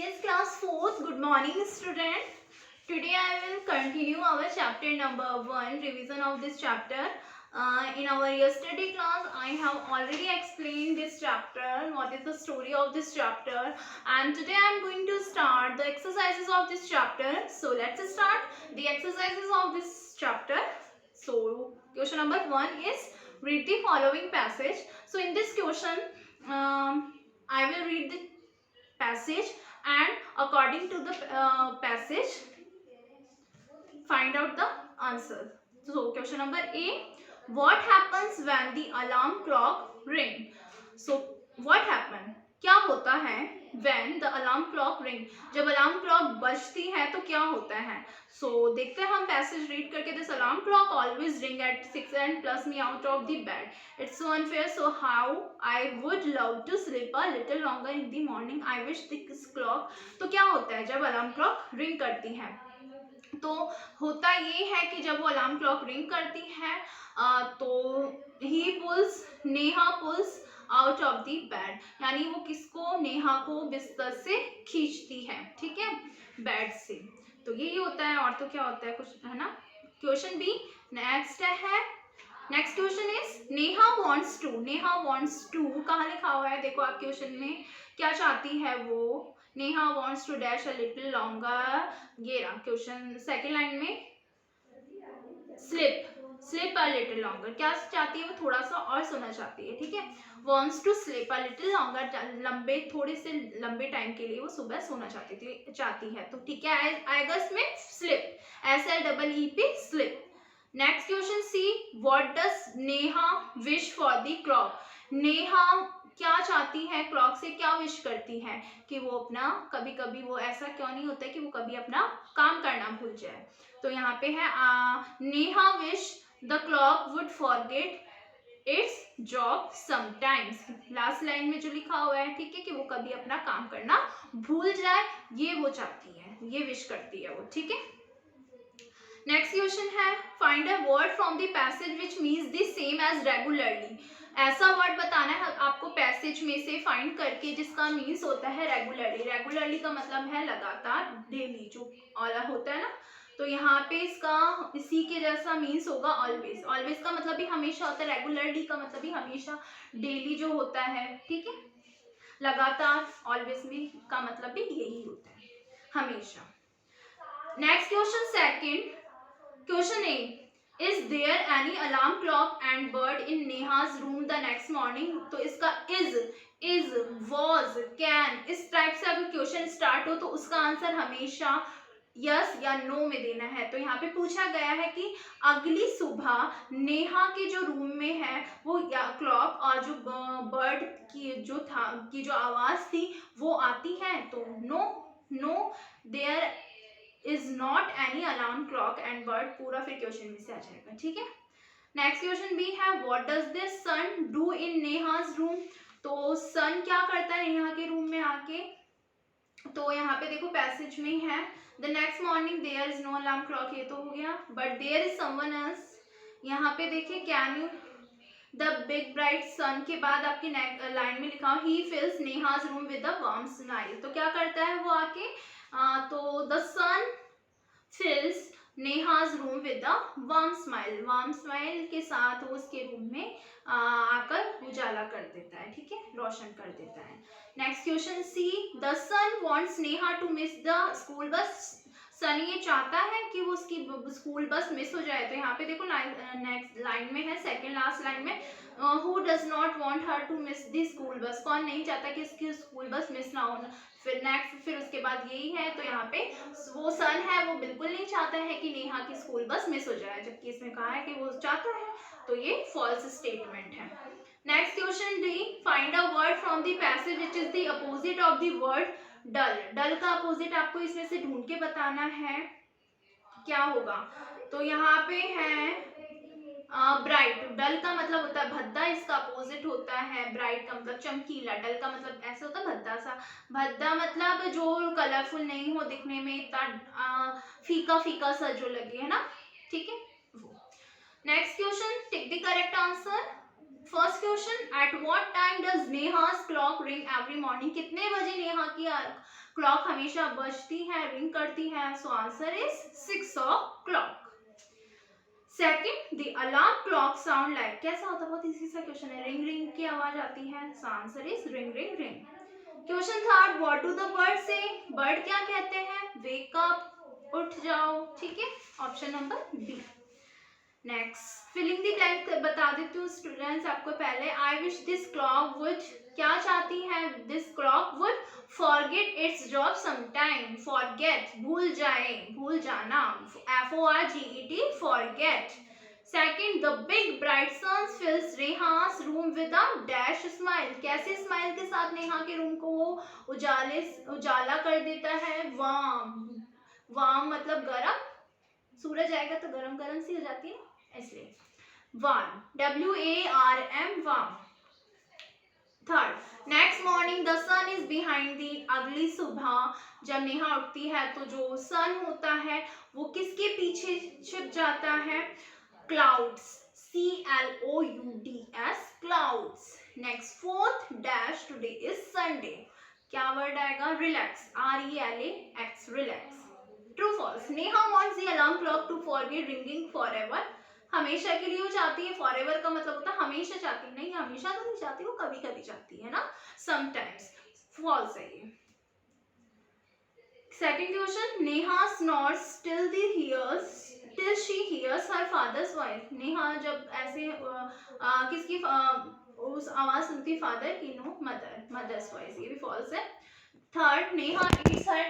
Yes, class 4th. Good morning, student. Today I will continue our chapter number 1, revision of this chapter. In our yesterday class, I have already explained this chapter, what is the story of this chapter, and today I am going to start the exercises of this chapter. So let's start the exercises of this chapter. So question number 1 is read the following passage. So in this question, I will read the passage and according to the passage find out the answer. So question number A, what happens when the alarm clock ring? So what happen, क्या होता है when the alarm clock ring, जब alarm clock बजती है तो क्या होता है. So देखते हैं हम पैसेज रीड करके. This alarm clock always ring at 6 and plus me out of the bed. It's so unfair, so how I would love to sleep a little longer in the morning. I wish this clock. तो क्या होता है जब alarm clock ring करती है. तो होता ये है कि जब वो अलार्म क्लॉक रिंग करती है तो Neha pools out of the bed, यानी वो किसको, नेहा को बिस्तर से खींचती है. ठीक है, बेड से. तो यही होता है, और तो क्या होता है कुछ, है ना. क्वेश्चन बी नेक्स्ट है. Next question is Neha wants to कहाँ लिखा हुआ है, देखो आप क्वेश्चन में क्या चाहती है वो. Neha wants to dash a little longer. ये रहा क्वेश्चन सेकंड लाइन में. स्लिप अ लिटिल लॉन्गर, क्या चाहती है वो, थोड़ा सा और सोना चाहती है. ठीक है, wants to sleep a little longer, थोड़े से लंबे टाइम के लिए वो सुबह सोना चाहती है. तो ठीक है, आएगा इसमें sleep, SLEEP sleep. Next question C, what does Neha wish for the clock. Neha क्या चाहती है क्लॉक से, क्या विश करती है कि वो अपना, कभी कभी वो ऐसा क्यों नहीं होता है कि वो कभी अपना काम करना भूल जाए. तो यहाँ पे है Neha wish the clock would forget its job sometimes. Last line में जो लिखा हुआ है, ठीक है, कि वो कभी अपना काम करना भूल जाए, ये वो चाहती है, ये विश करती है वो. ठीक है. नेक्स्ट क्वेश्चन है find a word from the passage which means the same as regularly. ऐसा वर्ड बताना है आपको पैसेज में से फाइंड करके जिसका मीन्स होता है रेगुलरली. रेगुलरली का मतलब है लगातार, डेली जो होता है ना. तो यहाँ पे इसका इसी के जैसा मीन्स होगा ऑलवेज. ऑलवेज का मतलब भी हमेशा होता है, रेगुलरली का मतलब भी हमेशा, डेली जो होता है. ठीक है, लगातार, ऑलवेज में का मतलब भी यही होता है, हमेशा. Next question second. Question A, is there any alarm clock and bird in Neha's room the next morning? तो इसका is, was, can, इस टाइप से अगर क्वेश्चन स्टार्ट हो तो उसका आंसर हमेशा यस या नो में देना है. तो यहाँ पे पूछा गया है कि अगली सुबह नेहा के जो रूम में है वो क्लॉक और जो बर्ड की जो आवाज थी वो आती है. तो no there is not any alarm clock and bird, पूरा फिर क्वेश्चन में से आ जाएगा. ठीक है. नेक्स्ट क्वेश्चन बी है what does the sun do in Neha's room. तो सन क्या करता है नेहा के रूम में आके. तो यहाँ पे देखो पैसेज में है the next morning there is no alarm clock, ये तो हो गया, but there is someone else. यहाँ पे देखिए can you the big bright sun के बाद आपकी लाइन में लिखा ही fills Neha's room with the warm smile. तो क्या करता है वो आके, तो the sun fills Neha's room with the warm smile. Warm smile के साथ वो उसके रूम में आकर उजाला कर देता है. ठीक है, रोशन कर देता है. Next question C, the sun wants Neha to miss the school bus. Sun ये चाहता है कि वो उसकी स्कूल बस मिस हो जाए. तो यहाँ पे देखो नेक्स्ट लाइन में है, सेकंड लास्ट लाइन में, who does not want her to miss the school bus. कौन नहीं चाहता कि इसकी स्कूल बस मिस ना हो. फिर उसके बाद यही है. तो यहाँ पे वो सन है वो बिल्कुल नहीं चाहता है कि नेहा की स्कूल बस मिस हो जाए, जबकि इसमें कहा है कि वो चाहता है. तो ये फॉल्स स्टेटमेंट है. Next question D, find a word from the passage which is the opposite of the word dull. Dull का अपोजिट आपको इसमें से ढूंढ के बताना है क्या होगा. तो यहाँ पे है ब्राइट. डल का मतलब होता है भद्दा, इसका अपोजिट होता है ब्राइट का मतलब चमकीला. डल का मतलब ऐसा होता है भद्दा सा. भद्दा मतलब जो कलरफुल नहीं हो, दिखने में इतना फीका फीका सा जो लगे, है ना. ठीक है. Next question, tick the correct answer. First question, at what time does Neha's clock ring every morning. कितने बजे नेहा की क्लॉक हमेशा बजती है, रिंग करती है, so answer is 6 o'clock. Second, the alarm clock sound like, कैसा होता है, बहुत इजी सा क्वेश्चन है, रिंग रिंग की आवाज आती है, so answer is ring ring ring. Question third, what do the bird say, bird क्या कहते हैं, वेक अप, उठ जाओ, ठीक है, option number B. Next, filling the blank बता देती हूँ स्टूडेंट्स आपको पहले. I wish this clock would, क्या चाहती है, this clock would forget its job sometime, forget भूल जाए, भूल जाना, FORGET forget. Second, the big bright sun fills Neha's room with a dash smile, कैसे स्माइल के साथ नेहा के रूम को वो उजाला कर देता है, वार्म, वार्म मतलब गरम, सूरज आएगा तो गरम गरम सी हो जाती है इसलिए, warm, WARM warm. Third, next morning the sun is behind the, अगली सुबह जब नेहा उठती है तो जो सन होता है वो किसके पीछे छिप जाता है, clouds, CLOUDS clouds. Next, fourth, dash today is Sunday, क्या वर्ड आएगा, relax, RELAX relax. True false, Neha wants the alarm clock to forget ringing forever, हमेशा के लिए वो चाहती है, फॉरएवर का मतलब होता है हमेशा चाहती है, नहीं हमेशा तो नहीं चाहती, वो कभी कभी चाहती है ना, समटाइम्स. फॉल्स है ये. Second question, Neha snores till she hears her father's voice, Neha जब ऐसे किसकी उस आवाज सुनती फादर की, नो मदर्स वॉइस, ये भी फॉल्स है. Third, Neha eats her,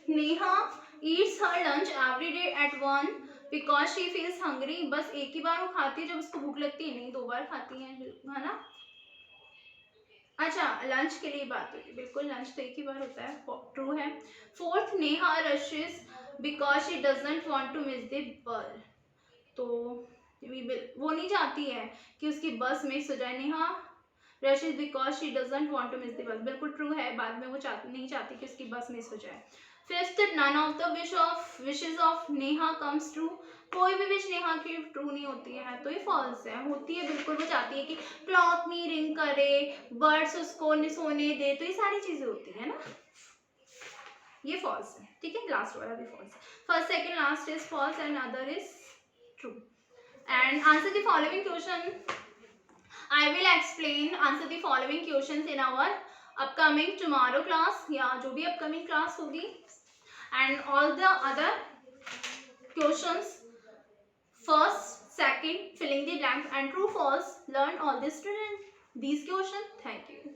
Neha eats her lunch every day at 1 because she feels hungry, बस एक ही बार वो खाती है जब उसको भूख लगती है, नहीं 2 बार खाती है ना. अच्छा, लंच के लिए बात हुई, बिल्कुल लंच तो एक ही बार होता है, ट्रू है. Fourth, Neha rushes because she doesn't want to miss the bus, तो वो नहीं चाहती है कि उसकी बस मिस हो जाए, Neha rushes because she doesn't want to miss the bus, बिल्कुल ट्रू है, बाद में वो नहीं चाहती कि उसकी बस मिस हो जाए. Fifth, none of the wishes of Neha comes true, कोई भी विश नेहा की ट्रू नहीं होती है, तो ये फॉल्स है, होती है बिल्कुल, वो चाहती है कि क्लॉक में रिंग करे, बर्ड्स उसको सोने दे, तो ये सारी चीजें होती है ना, ये फॉल्स है, ठीक है. लास्ट वाला भी फॉल्स है, first second last is false and other is true. And answer the following question, I will explain answer the following questions in our upcoming tomorrow class, या जो भी अपकमिंग क्लास होगी, and all the other questions, first, second, filling the blank and true false, learn all this student these questions. Thank you.